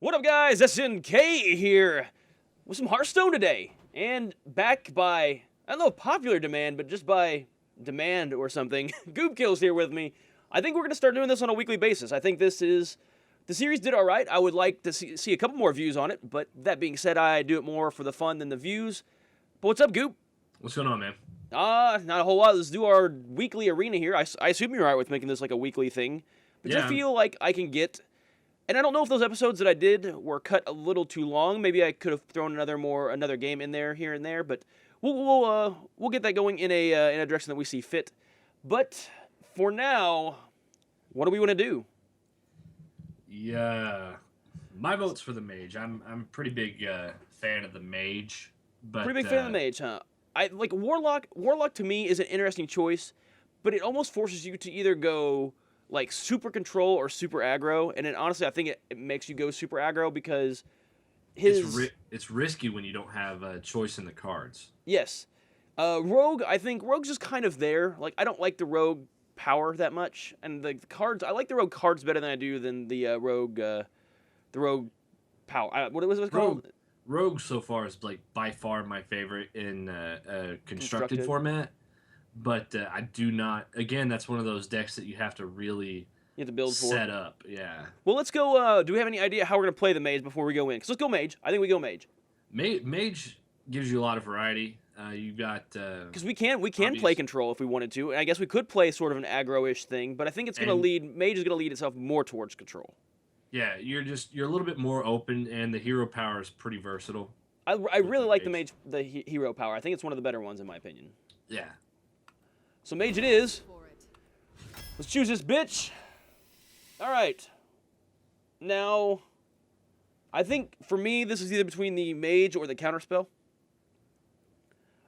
What up, guys? SNK here with some Hearthstone today. And back by, I don't know, popular demand, but just by demand or something, Goobkill's here with me. I think we're going to start doing this on a weekly basis. I think this is, the series did all right. I would like to see a couple more views on it, but that being said, I do it more for the fun than the views. But what's up, Goop? What's going on, man? Not a whole lot. Let's do our weekly arena here. I assume you're all right with making this like a weekly thing. But Yeah. I feel like I can get... And I don't know if those episodes that I did were cut a little too long. Maybe I could have thrown another game in there here and there, but we'll get that going in a direction that we see fit. But for now, what do we want to do? Yeah, my vote's for the Mage. I'm a pretty big fan of the Mage. But Pretty big fan of the Mage, huh? I like Warlock. Warlock to me is an interesting choice, but it almost forces you to either go like super control or super aggro, and then honestly I think it makes you go super aggro because it's risky when you don't have a choice in the cards. Yes. Rogue, I think Rogue's just kind of there. Like, I don't like the Rogue power that much, and the cards, I like the Rogue cards better than I do than the Rogue power. What was it called? Rogue so far is like by far my favorite in constructed format. But I do not. Again, that's one of those decks that you have to really set up. Yeah. Well, let's go. Do we have any idea how we're gonna play the Mage before we go in? Because let's go Mage. I think we go Mage. Mage gives you a lot of variety. You got because we can play control if we wanted to, and I guess we could play sort of an aggro-ish thing. But I think it's gonna lead. Mage is gonna lead itself more towards control. Yeah, you're a little bit more open, and the hero power is pretty versatile. I really like the hero power. I think it's one of the better ones in my opinion. Yeah. So Mage it is. Let's choose this bitch. All right. Now, I think for me this is either between the Mage or the Counterspell.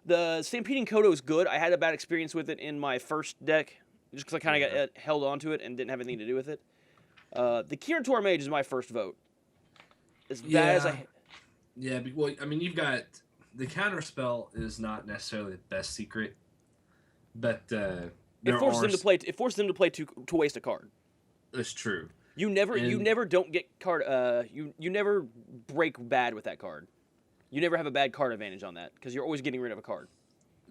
The Stampeding Kodo is good. I had a bad experience with it in my first deck, just because I kind of got held onto it and didn't have anything to do with it. The Kirin Mage is my first vote. As bad as I... Yeah, well, I mean, you've got... The Counterspell is not necessarily the best secret. But it forces them to play to waste a card. That's true. You never don't get card. You never break bad with that card. You never have a bad card advantage on that because you're always getting rid of a card.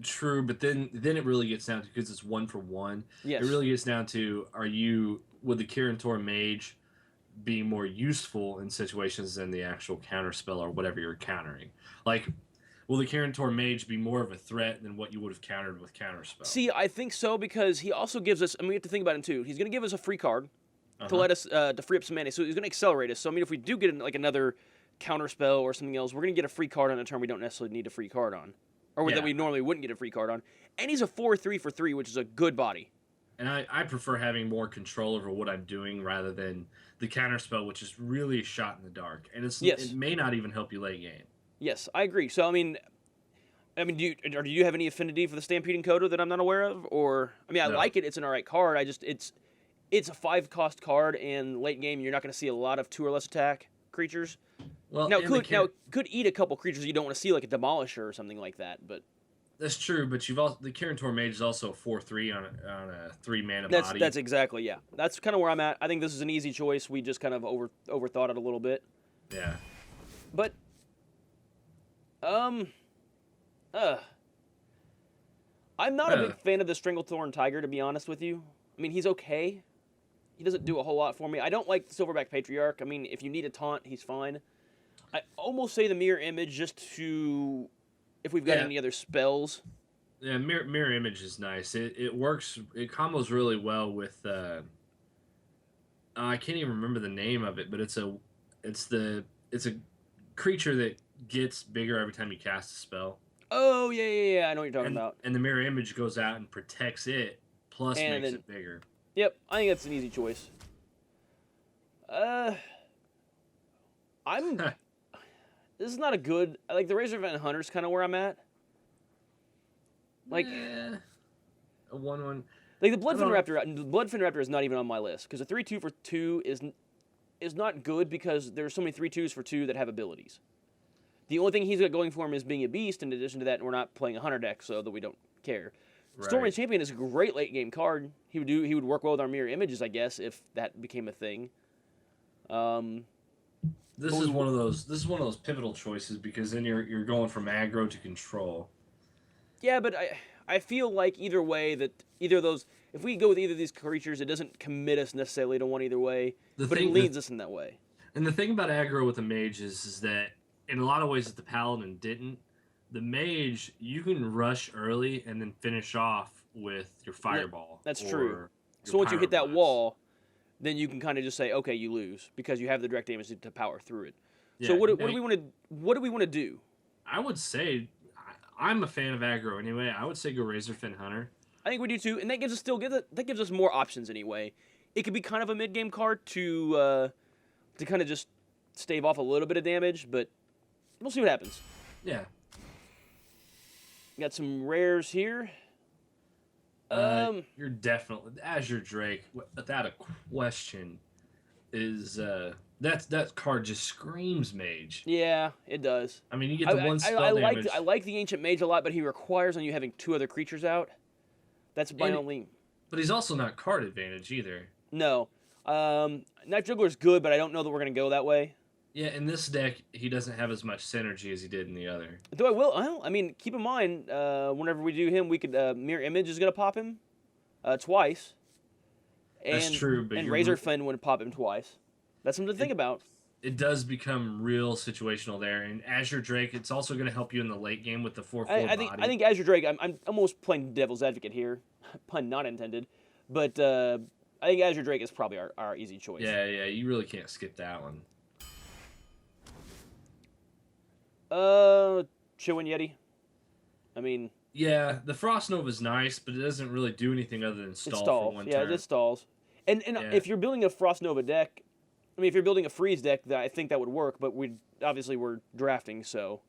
True, but then it really gets down to, because it's 1 for 1. Yes. It really gets down to, would the Kirin Mage be more useful in situations than the actual Counterspell or whatever you're countering? Like, will the Kirin Mage be more of a threat than what you would have countered with Counterspell? See, I think so because he also gives us. I mean, we have to think about him too. He's going to give us a free card to let us to free up some mana. So he's going to accelerate us. So I mean, if we do get like another Counterspell or something else, we're going to get a free card on a turn we don't necessarily need a free card on, or that we normally wouldn't get a free card on. And he's a 4/3 for 3, which is a good body. And I prefer having more control over what I'm doing rather than the Counterspell, which is really a shot in the dark, and it may not even help you late game. Yes, I agree. So I mean, do you have any affinity for the Stampeding Kodo that I'm not aware of? Or I mean, I like it. It's an alright card. It's a 5-cost card, and late game you're not going to see a lot of 2 or less attack creatures. Well, now it could eat a couple creatures you don't want to see, like a Demolisher or something like that. But that's true. But the Kirin Mage is also a 4/3 on a 3-mana body. That's exactly, yeah. That's kind of where I'm at. I think this is an easy choice. We just kind of overthought it a little bit. Yeah. But I'm not a big fan of the Stranglethorn Tiger, to be honest with you. I mean, he's okay. He doesn't do a whole lot for me. I don't like the Silverback Patriarch. I mean, if you need a taunt, he's fine. I almost say the Mirror Image just to... if we've got any other spells. Yeah, mirror Image is nice. It works. It combos really well with... I can't even remember the name of it, but it's a creature that gets bigger every time you cast a spell. Oh, yeah. I know what you're talking about. And the Mirror Image goes out and protects it, plus makes it bigger. Yep, I think that's an easy choice. This is not a good... Like, the Razor Event Hunter's kind of where I'm at. Like... a 1/1... Like, the Bloodfin Raptor is not even on my list, because a 3/2 for 2 is not good because there's so many 3/2s for 2 that have abilities. The only thing he's got going for him is being a beast. In addition to that, we're not playing a hunter deck, so that we don't care. Right. Stormwind Champion is a great late game card. He would work well with our mirror images, I guess, if that became a thing. This is one of those. This is one of those pivotal choices because then you're going from aggro to control. Yeah, but I feel like either way that either of those, if we go with either of these creatures, it doesn't commit us necessarily to one either way, but it leads us in that way. And the thing about aggro with the mage is that in a lot of ways that the paladin didn't. The mage, you can rush early and then finish off with your fireball. That's true. So once you hit that wall, then you can kind of just say, okay, you lose because you have the direct damage to power through it. Yeah, so what do we want to do? I would say I'm a fan of aggro anyway. I would say go Razorfin Hunter. I think we do too, and that gives us more options anyway. It could be kind of a mid game card to kind of just stave off a little bit of damage, but we'll see what happens. Yeah. Got some rares here. You're definitely Azure Drake, without a question, is that card just screams mage. Yeah, it does. I mean, you get the one spell damage. I like the Ancient Mage a lot, but he requires on you having 2 other creatures out. That's my only. But he's also not card advantage either. No, Night Juggler's good, but I don't know that we're gonna go that way. Yeah, in this deck, he doesn't have as much synergy as he did in the other. Though I mean, keep in mind, whenever we do him, we could Mirror Image is gonna pop him twice. And, that's true, but and Razorfin would pop him twice. That's something to think about. It does become real situational there, and Azure Drake. It's also going to help you in the late game with the 4/4 body. I think Azure Drake. I'm almost playing devil's advocate here, pun not intended, but I think Azure Drake is probably our easy choice. Yeah, you really can't skip that one. Chewin Yeti. I mean. Yeah, the Frost Nova is nice, but it doesn't really do anything other than stall for one turn. Yeah, it just stalls. And if you're building a Frost Nova deck, I mean, if you're building a freeze deck, I think that would work. But we're drafting, so.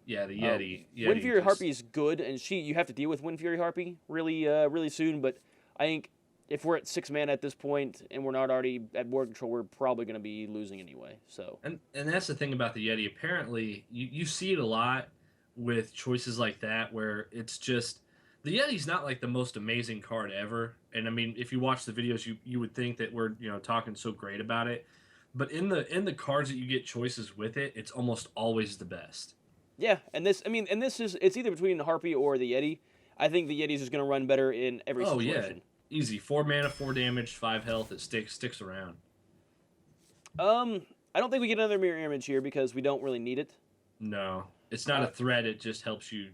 Yeah, the Yeti. Wind Fury Harpy is good, and you have to deal with Wind Fury Harpy really soon. But I think if we're at 6 mana at this point and we're not already at board control, we're probably going to be losing anyway. So. And that's the thing about the Yeti. Apparently, you see it a lot with choices like that where it's just the Yeti's not like the most amazing card ever. And I mean, if you watch the videos, you would think that we're talking so great about it, but in the cards that you get choices with it, it's almost always the best. Yeah, and it's either between the Harpy or the Yeti. I think the Yeti's is going to run better in every situation. Yeah, easy. 4 mana, 4 damage, 5 health. It sticks around. I don't think we get another Mirror Image here because we don't really need it. No. It's not a threat. It just helps you.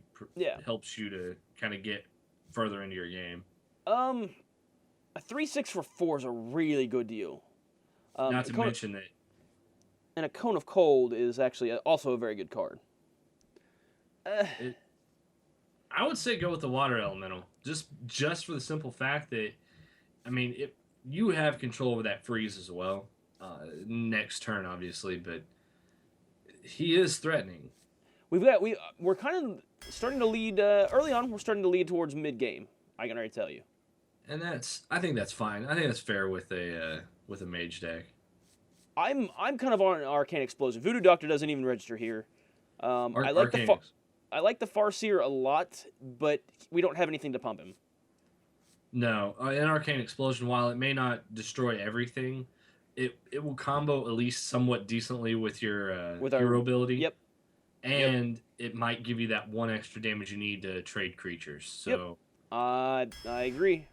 Helps you to kind of get further into your game. A 3/6 for 4 is a really good deal. Not to mention that. And a Cone of Cold is actually also a very good card. I would say go with the Water Elemental, just for the simple fact that, I mean, you have control over that freeze as well. Next turn, obviously, but he is threatening. We're kind of starting to lead early on. We're starting to lead towards mid game. I can already tell you. And I think that's fine. I think that's fair with a mage deck. I'm kind of on an Arcane Explosion. Voodoo Doctor doesn't even register here. I like the Farseer a lot, but we don't have anything to pump him. No, an Arcane Explosion, while it may not destroy everything, it will combo at least somewhat decently with your hero ability. Yep. And it might give you that 1 extra damage you need to trade creatures. So. Yep. I agree.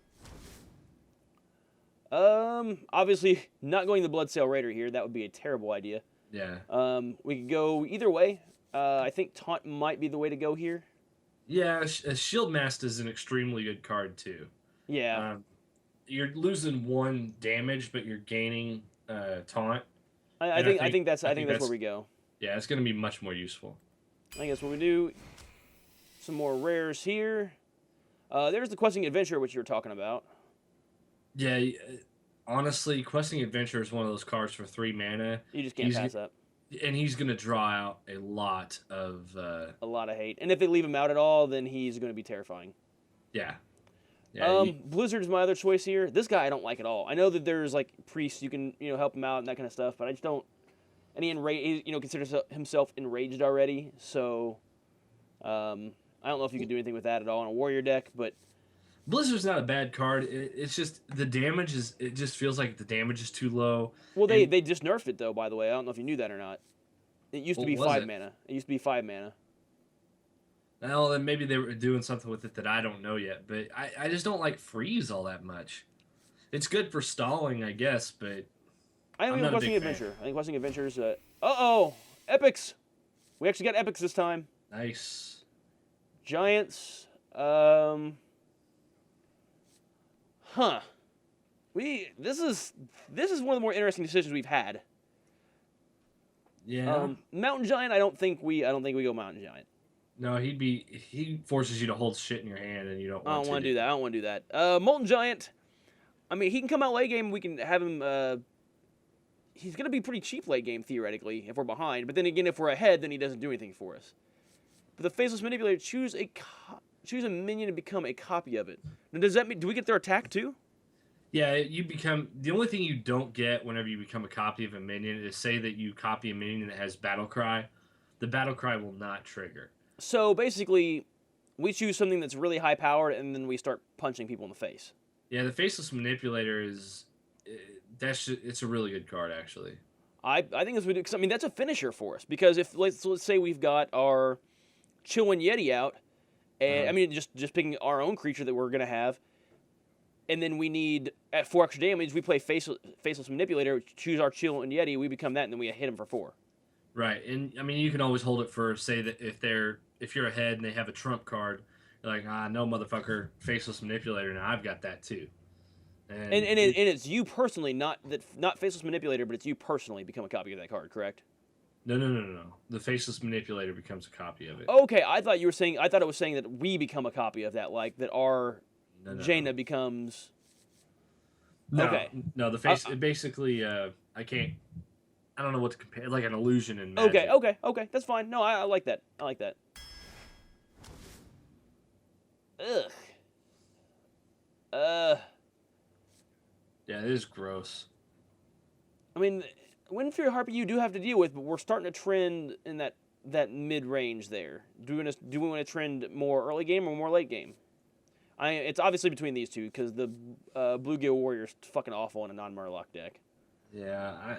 Obviously, not going the Bloodsail Raider here. That would be a terrible idea. Yeah. We could go either way. I think Taunt might be the way to go here. Yeah, Shieldmast is an extremely good card, too. Yeah. You're losing 1 damage, but you're gaining Taunt. I think that's where we go. Yeah, it's going to be much more useful. I think that's what we do. Some more rares here. There's the Questing Adventure, which you were talking about. Yeah, honestly, Questing Adventure is one of those cards for 3 mana. You just can't pass up. And he's going to draw out a lot of hate. And if they leave him out at all, then he's going to be terrifying. Yeah. Blizzard is my other choice here. This guy I don't like at all. I know that there's like priests you can help him out and that kind of stuff, but I just don't. And he considers himself enraged already, so I don't know if you can do anything with that at all in a warrior deck. But Blizzard's not a bad card. It's just the damage is. It just feels like the damage is too low. Well, And they just nerfed it though. By the way, I don't know if you knew that or not. It used to what be was 5 it? mana. It used to be 5 mana. Well, then maybe they were doing something with it that I don't know yet. But I just don't like freeze all that much. It's good for stalling, I guess, but I I'm think not a Questing big fan. Adventure. I think Questing Adventures. Oh, epics. We actually got epics this time. Nice. Giants. Huh. This is one of the more interesting decisions we've had. Yeah. Mountain Giant. I don't think we go Mountain Giant. No, he forces you to hold shit in your hand, and you don't I want don't want to to do that. I don't want to do that. Molten Giant. I mean, he can come out late game. We can have him. He's gonna be pretty cheap late game theoretically if we're behind. But then again, if we're ahead, then he doesn't do anything for us. But the Faceless Manipulator, choose a minion and become a copy of it. Now, does that mean do we get their attack too? Yeah, you become the only thing you don't get whenever you become a copy of a minion is say that you copy a minion that has battle cry. The battle cry will not trigger. So basically, we choose something that's really high powered, and then we start punching people in the face. Yeah, the faceless manipulator is it's a really good card actually. I think that's what we do. 'Cause, I mean, that's a finisher for us because if let's say we've got our Chillin' Yeti out, and I mean just picking our own creature that we're gonna have, and then we need at 4 extra damage, we play faceless manipulator, choose our Chillin' Yeti, we become that, and then we hit him for 4. Right, and I mean you can always hold it for say that if you're ahead and they have a trump card, you're like no motherfucker, faceless manipulator. Now I've got that too. And it's you personally, not faceless manipulator, but it's you personally become a copy of that card, correct? No. The faceless manipulator becomes a copy of it. Okay, I thought it was saying that we become a copy of that, like that our No. Jaina becomes. No, Okay. no. The face it basically. I can't. I don't know what to compare. Like an illusion in Magic. Okay. That's fine. No, I like that. I like that. Ugh. Yeah, it is gross. I mean, Wind Fury Harpy you do have to deal with, but we're starting to trend in that mid range there. Do we want to trend more early game or more late game? It's obviously between these two because the Bluegill Warrior's fucking awful in a non-Murloc deck. Yeah,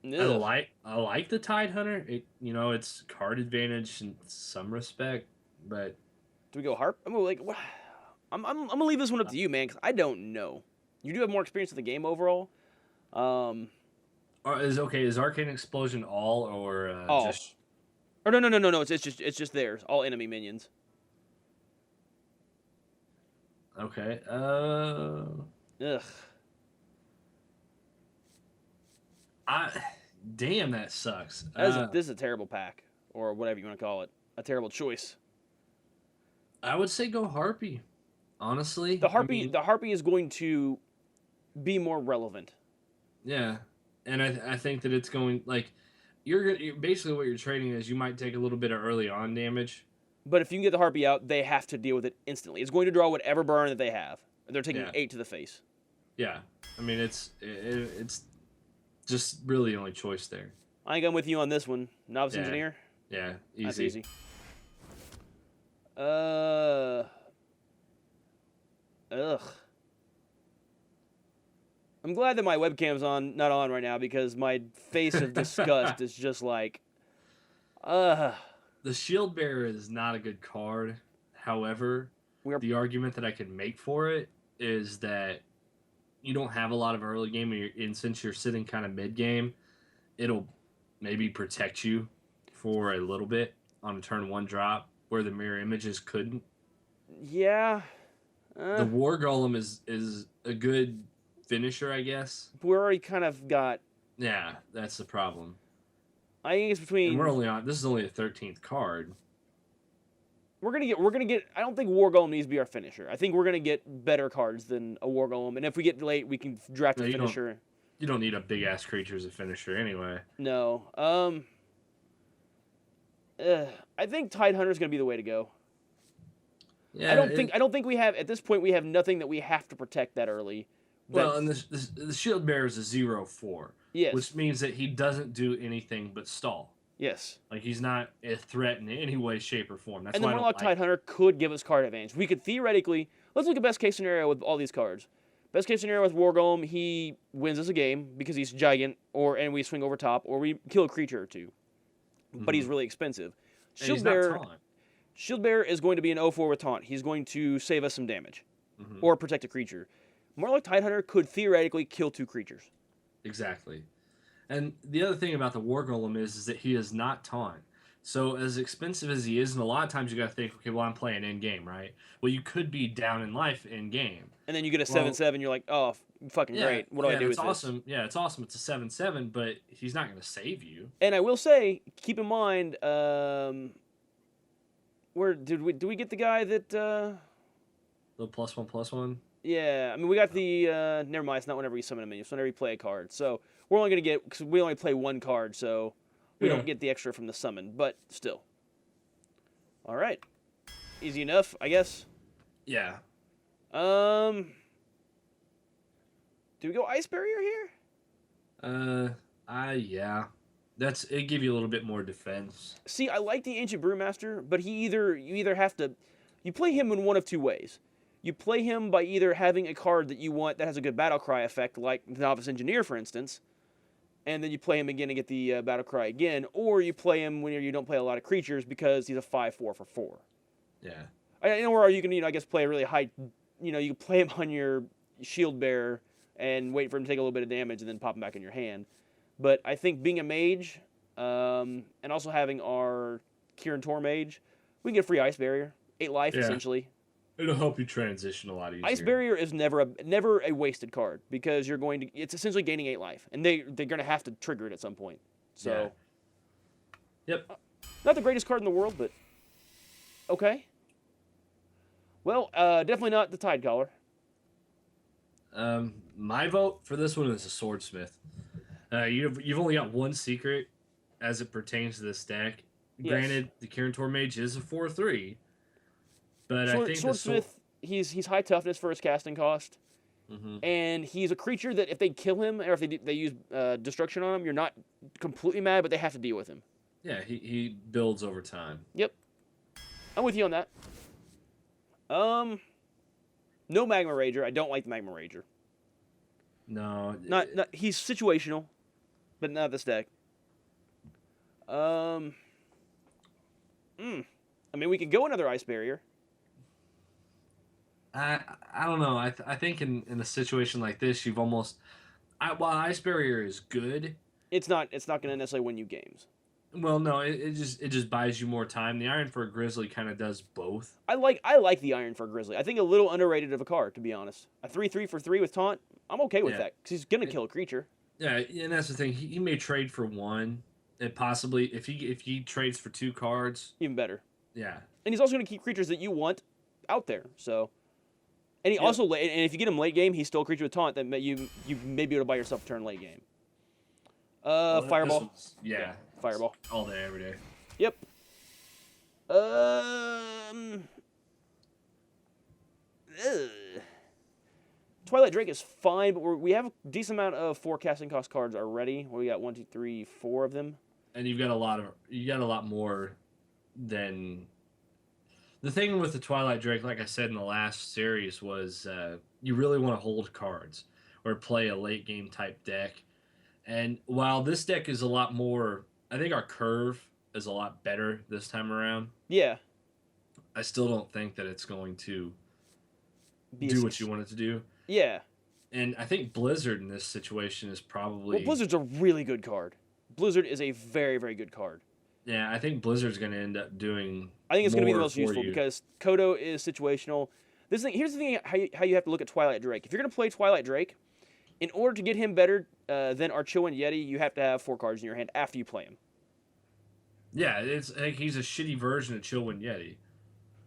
Ugh. I like the Tide Hunter. It's card advantage in some respect, but Do we go Harp? I'm gonna leave this one up to you, man, because I don't know. You do have more experience with the game overall. is Arcane Explosion all or All. just Or no. It's just theirs. All enemy minions. okay? Ugh. Damn, that sucks. This is a terrible pack, or whatever you want to call it. A terrible choice. I would say go Harpy. Honestly, The Harpy is going to be more relevant. Yeah, and I think that it's going like you're basically what you're trading is you might take a little bit of early on damage. But if you can get the Harpy out, they have to deal with it instantly. It's going to draw whatever burn that they have. They're taking 8 to the face. Yeah, I mean it's just really the only choice there. I think I'm with you on this one. Novice Engineer. Yeah, easy. That's easy. Ugh. I'm glad that my webcam's not on right now because my face of disgust is just like, The Shield Bearer is not a good card. However, the argument that I can make for it is that you don't have a lot of early game, and since you're sitting kind of mid game, it'll maybe protect you for a little bit on a turn 1 drop where the mirror images couldn't. Yeah. The War Golem is a good finisher, I guess. We already kind of got. Yeah, that's the problem. I think it's between. And this is only a 13th card. We're gonna get. I don't think War Golem needs to be our finisher. I think we're gonna get better cards than a War Golem, and if we get late, we can draft a finisher. You don't need a big ass creature as a finisher anyway. No. I think Tide Hunter is gonna be the way to go. Yeah, I don't think we have at this point we have nothing that we have to protect that early. Well, and the Shield Bearer is a 0/4. Yes. Which means that he doesn't do anything but stall. Yes. Like, he's not a threat in any way, shape, or form. That's And the why I don't Warlock Tidehunter could give us card advantage. We could theoretically, let's look at best case scenario with all these cards. Best case scenario with War Golem, he wins us a game because he's giant, and we swing over top, or we kill a creature or two. But he's really expensive. And he's not taunt. Shield Bearer is going to be an 0-4 with taunt. He's going to save us some damage, or protect a creature. Warlock Tidehunter could theoretically kill 2 creatures. Exactly. And the other thing about the War Golem is that he is not taunt. So as expensive as he is, and a lot of times you got to think, okay, well, I'm playing in game, right? Well, you could be down in life in game. And then you get a 7/7, you're like, oh, fucking great. What do I do with awesome. this? Yeah, it's awesome. It's a 7/7, but he's not going to save you. And I will say, keep in mind, where do we get the guy that? The +1/+1. Yeah, I mean, we got the. Never mind. It's not whenever we summon a minion. It's whenever we play a card. So we're only gonna get because we only play 1 card, so we don't get the extra from the summon. But still. All right. Easy enough, I guess. Yeah. Do we go Ice Barrier here? Yeah. It give you a little bit more defense. See, I like the Ancient Brewmaster, but you either have to, you play him in one of 2 ways. You play him by either having a card that you want that has a good battle cry effect, like the Novice Engineer, for instance, and then you play him again and get the battle cry again, or you play him when you don't play a lot of creatures because he's a 5/4 for 4. Yeah. Or you can, I guess, play a really high, you can play him on your Shield Bearer and wait for him to take a little bit of damage and then pop him back in your hand. But I think being a mage, and also having our Kirin Tor mage, we can get a free Ice Barrier. 8 life, essentially. It'll help you transition a lot easier. Ice Barrier is never a wasted card because it's essentially gaining 8 life, and they're going to have to trigger it at some point. So, Yep. Not the greatest card in the world, but okay. Well, definitely not the Tide Collar. My vote for this one is a Swordsmith. You've only got 1 secret as it pertains to this deck. Yes. Granted, the Kirin Tor Mage is a 4/3, but I think Swordsmith, he's high toughness for his casting cost, and he's a creature that if they kill him or if they use destruction on him, you're not completely mad, but they have to deal with him. Yeah, he builds over time. Yep, I'm with you on that. No Magma Rager. I don't like the Magma Rager. No, Not he's situational, but not this deck. I mean, we could go another Ice Barrier. I don't know. I think in a situation like this, you've almost while Ice Barrier is good, It's not going to necessarily win you games. Well, no, it just buys you more time. The Iron for a Grizzly kind of does both. I like the Iron for Grizzly. I think a little underrated of a card, to be honest. A 3/3 for 3 with taunt. I'm okay with that because he's gonna kill a creature. Yeah, and that's the thing. He may trade for 1, and possibly if he trades for 2 cards, Even better. yeah. And he's also gonna keep creatures that you want out there. So, and he also and if you get him late game, he's still a creature with taunt that you may be able to buy yourself a turn late game. Fireball. Yeah. Fireball. All day, every day. Yep. Twilight Drake is fine, but we have a decent amount of 4 casting cost cards already. We got 1, 2, 3, 4 of them. And you got a lot more than the thing with the Twilight Drake. Like I said in the last series, was you really want to hold cards or play a late game type deck. And while this deck is a lot more, I think our curve is a lot better this time around. Yeah. I still don't think that it's going to do what you want it to do. Yeah. And I think Blizzard in this situation is probably... Well, Blizzard's a really good card. Blizzard is a very, very good card. Yeah, I think Blizzard's going to end up doing I think it's going to be the more most for useful you. because Kodo is situational. Here's the thing how you have to look at Twilight Drake. If you're going to play Twilight Drake, in order to get him better than Archillan Yeti, you have to have 4 cards in your hand after you play him. Yeah, it's like he's a shitty version of Chillwind Yeti.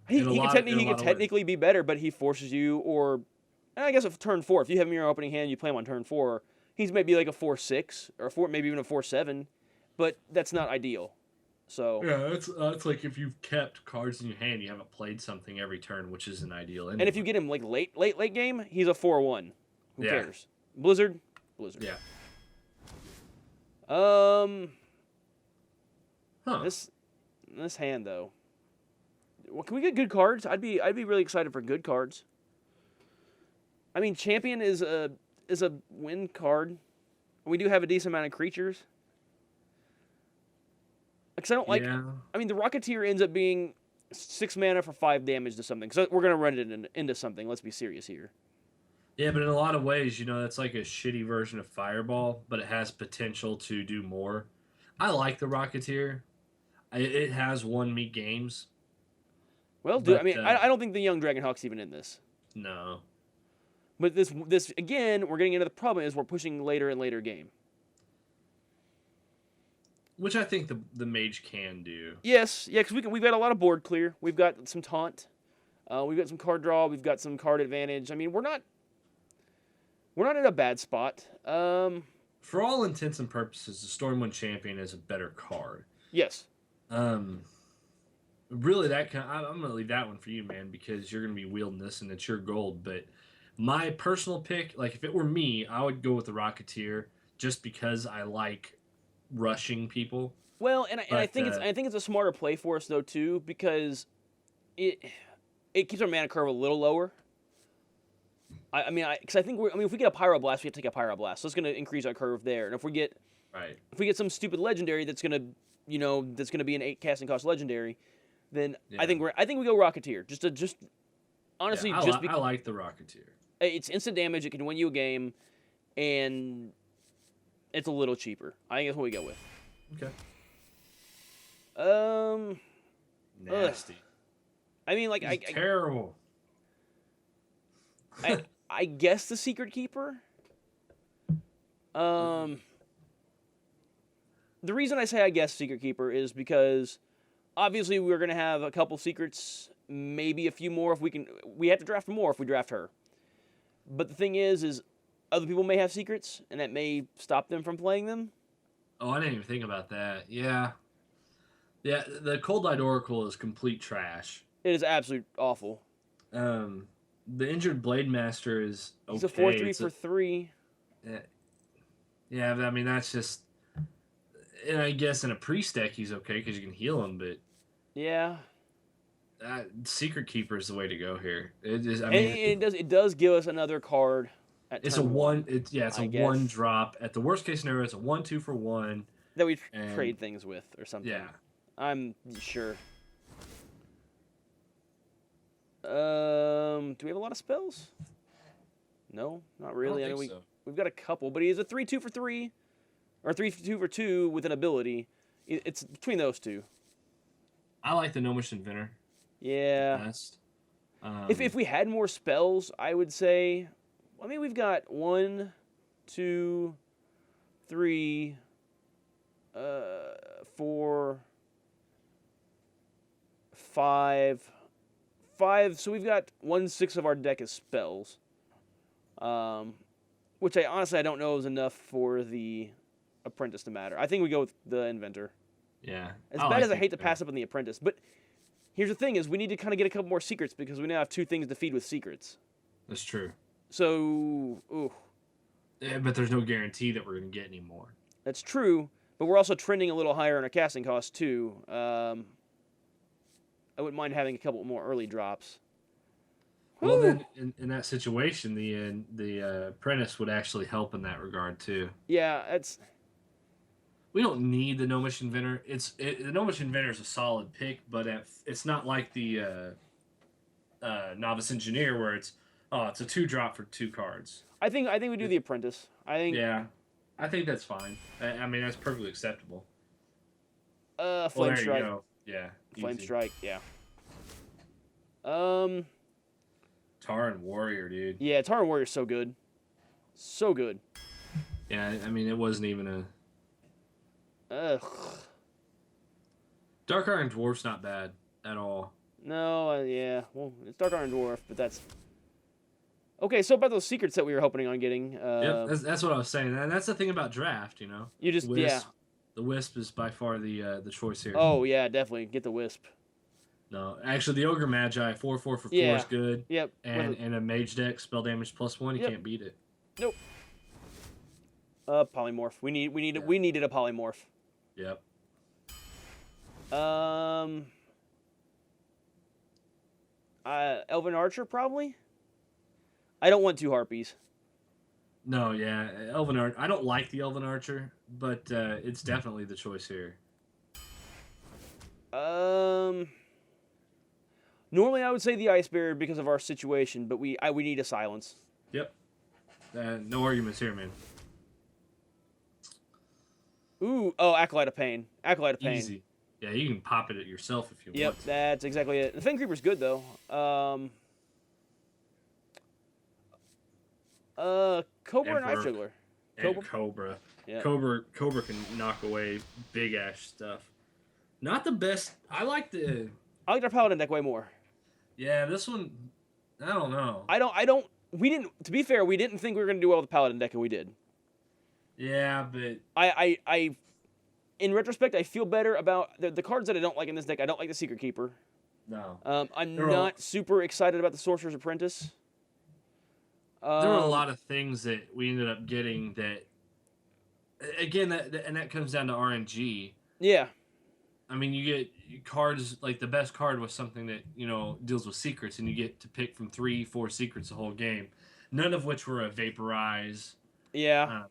He can technically be better, but he forces you, or I guess if turn 4, if you have him in your opening hand, you play him on turn 4, he's maybe like a 4/6 or maybe even a 4/7, but that's not ideal. So yeah, that's like if you've kept cards in your hand, you haven't played something every turn, which isn't ideal. Anyway. And if you get him like late game, he's a 4/1. Who cares? Blizzard. Yeah. Huh. This hand though. Well, can we get good cards? I'd be really excited for good cards. I mean, champion is a win card. We do have a decent amount of creatures. Because I don't like. Yeah. I mean, the Rocketeer ends up being 6 mana for 5 damage to something. So we're gonna run it into something. Let's be serious here. Yeah, but in a lot of ways, that's like a shitty version of Fireball, but it has potential to do more. I like the Rocketeer. It has won me games. Well, But, I mean, I don't think the Young Dragonhawk's even in this. No. But this again, we're getting into the problem is we're pushing later and later game. Which I think the Mage can do. Yes, yeah, because we've got a lot of board clear. We've got some taunt. We've got some card draw. We've got some card advantage. I mean, we're not in a bad spot. For all intents and purposes, the Stormwind Champion is a better card. Yes. Really, I'm gonna leave that one for you, man, because you're gonna be wielding this and it's your gold. But my personal pick, like if it were me, I would go with the Rocketeer just because I like rushing people. Well, and I think it's a smarter play for us though too, because it keeps our mana curve a little lower. I mean, if we get a Pyroblast, we have to take a Pyroblast, so it's going to increase our curve there. And if we get some stupid legendary that's going to be an 8 casting cost legendary, then yeah. I think we go Rocketeer. Honestly, I like the Rocketeer. It's instant damage. It can win you a game, and it's a little cheaper. I think that's what we go with. Okay. Nasty. I mean, like, terrible. I guess the Secret Keeper. The reason I say I guess Secret Keeper is because obviously we're gonna have a couple secrets, maybe a few more if we can. We have to draft more if we draft her. But the thing is other people may have secrets, and that may stop them from playing them. Oh, I didn't even think about that. Yeah. Yeah, the Cold Light Oracle is complete trash. It is absolute awful. The Injured Blade Master is okay. He's a 4/3 for 3. Yeah, but I mean, that's just... And I guess in a priest deck he's okay because you can heal him, but... Yeah. Secret Keeper is the way to go here. It does give us another card. It's a one. It's a 1-drop. At the worst case scenario, it's a 1/2 for 1 that we trade things with or something. Yeah, I'm sure. Do we have a lot of spells? No, not really. I think so. We've got a couple, but he is a 3/2 for 3, or 3/2 for 2 with an ability. It's between those two. I like the Gnomish Inventor. Yeah. Best. If we had more spells, I would say. I mean, we've got 1, 2, 3, 4, 5. So we've got 1/6 of our deck as spells, which I don't know is enough for the Apprentice to matter. I think we go with the Inventor. Yeah. As bad as I hate to pass up on the Apprentice, but here's the thing: is we need to kind of get a couple more secrets because we now have 2 things to feed with secrets. That's true. So, ooh. Yeah, but there's no guarantee that we're going to get any more. That's true, but we're also trending a little higher in our casting cost too. I wouldn't mind having a couple more early drops. Well, Woo! then, in that situation, the Apprentice would actually help in that regard too. Yeah, it's. We don't need the Gnomish Inventor. The Gnomish Inventor is a solid pick, but it's not like the Novice Engineer where it's a 2-drop for 2 cards. I think we do the Apprentice. Yeah, I think that's fine. I mean, that's perfectly acceptable. Flame Strike. You go. Yeah. Flame easy. Strike. Yeah. Tauren Warrior, dude. Yeah, Tauren Warrior's so good. So good. Yeah, I mean, it wasn't even a... Ugh. Dark Iron Dwarf's not bad at all. No, yeah. Well, it's Dark Iron Dwarf, but that's... Okay, so about those secrets that we were hoping on getting... Yep, that's what I was saying. And that's the thing about draft, you know? You just... Wisp, yeah. The Wisp is by far the choice here. Oh, yeah, definitely. Get the Wisp. No, actually, the Ogre Magi, 4/4 for 4 is good. Yep. And a Mage deck, spell damage +1, you can't beat it. Nope. Polymorph. We needed a polymorph. Yep. Um, Elven Archer probably. I don't want two harpies. No, yeah, Elven Archer. I don't like the Elven Archer, but it's definitely the choice here. Um, normally I would say the Ice Bear because of our situation, but we need a silence. Yep. No arguments here, man. Ooh, oh, Acolyte of Pain. Acolyte of Pain. Easy. Yeah, you can pop it at yourself if you Yep, want. that's exactly it. The Fang Creeper's good though. Cobra and Ice Emperor. Juggler. And Cobra. Yeah. Cobra can knock away big ass stuff. Not the best. I like our Paladin deck way more. Yeah, this one. I don't know. I don't. We didn't. To be fair, we didn't think we were gonna do well with the Paladin deck, and we did. Yeah, but I in retrospect, I feel better about the cards that I don't like in this deck. I don't like the Secret Keeper. no. I'm They're not super excited about the Sorcerer's Apprentice. There were a lot of things that we ended up getting that. Again, that comes down to RNG. Yeah. I mean, you get cards like the best card was something that deals with secrets, and you get to pick from 3-4 secrets the whole game, none of which were a vaporize. Yeah.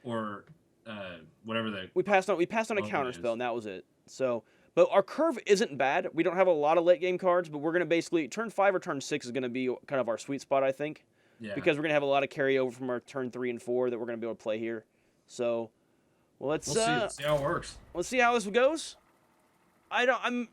Or whatever we passed on a counterspell, and that was it. So, but our curve isn't bad. We don't have a lot of late game cards, but we're gonna basically turn 5 or turn 6 is gonna be kind of our sweet spot, I think. Yeah. Because we're gonna have a lot of carryover from our turn 3 and 4 that we're gonna be able to play here. So, well, let's see how it works. Let's see how this goes. I'm